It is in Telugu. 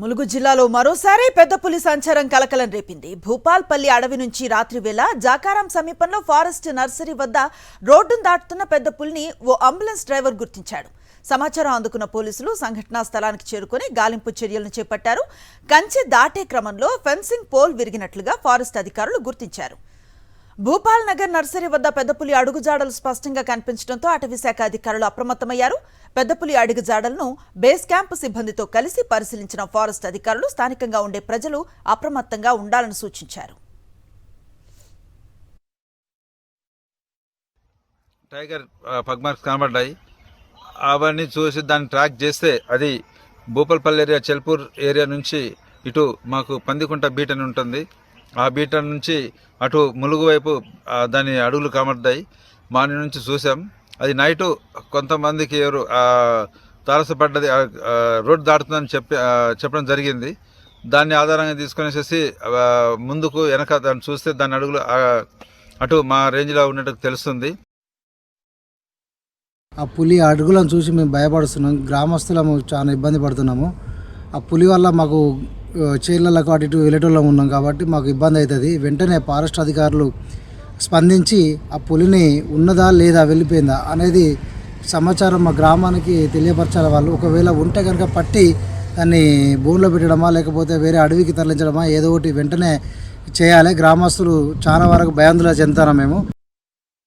ములుగు జిల్లాలో మరోసారి పెద్ద పులి సంచారం కలకలం రేపింది. భూపాల్పల్లి అడవి నుంచి రాత్రి వేళ జాకారం సమీపంలో ఫారెస్ట్ నర్సరీ వద్ద రోడ్డును దాటుతున్న పెద్ద పులిని ఓ అంబులెన్స్ డ్రైవర్ గుర్తించాడు. సమాచారం అందుకున్న పోలీసులు సంఘటనా స్థలానికి చేరుకుని గాలింపు చర్యలను చేపట్టారు. కంచె దాటే క్రమంలో ఫెన్సింగ్ పోల్ విరిగినట్లుగా ఫారెస్ట్ అధికారులు గుర్తించారు. భూపాల్ నగర్ నర్సరీ వద్ద పెద్దపులి అడుగుజాడలు స్పష్టంగా కనిపించడంతో అటవీ శాఖ అధికారులు అప్రమత్తమయ్యారు. పెద్దపులి అడుగుజాడలను బేస్ క్యాంప్ సిబ్బందితో కలిసి పరిశీలించిన ఫారెస్ట్ అధికారులు స్థానికంగా ఉండే ప్రజలు అప్రమత్తంగా ఉండాలని సూచించారు. టైగర్ పగ్ మార్క్స్ కనబడ్డాయి. అవన్నీ చూసి దాన్ని ట్రాక్ చేస్తే అది భూపాల్పల్లి ఏరియా, చెల్పూర్ ఏరియా నుంచి ఇటు మాకు పందికుంట బీట్ అని ఉంటుంది. ఆ బీట నుంచి అటు ములుగు వైపు దాని అడుగులు కనబడ్డాయి. మార్నింగ్ నుంచి చూసాం. అది నైటు కొంతమందికి ఎవరు తారసపడ్డది, రోడ్డు దాటుతుందని చెప్పడం జరిగింది. దాన్ని ఆధారంగా తీసుకునేసేసి ముందుకు వెనక దాన్ని చూస్తే దాని అడుగులు అటు మా రేంజ్లో ఉన్నట్టు తెలుస్తుంది. ఆ పులి అడుగులను చూసి మేము భయపడుతున్నాం. గ్రామస్తులము చాలా ఇబ్బంది పడుతున్నాము. ఆ పులి వల్ల మాకు చేళ్లకు అటు ఇటు వెళ్ళేటోళ్ళం ఉన్నాం కాబట్టి మాకు ఇబ్బంది అవుతుంది. వెంటనే ఫారెస్ట్ అధికారులు స్పందించి ఆ పులిని ఉన్నదా లేదా వెళ్ళిపోయిందా అనేది సమాచారం మా గ్రామానికి తెలియపరచాలి. వాళ్ళు ఒకవేళ ఉంటే కనుక పట్టి దాన్ని బోన్లో పెట్టడమా లేకపోతే వేరే అడవికి తరలించడమా ఏదో ఒకటి వెంటనే చేయాలి. గ్రామస్తులు చాలా వరకు భయాందోళన చెందుతున్నాం మేము.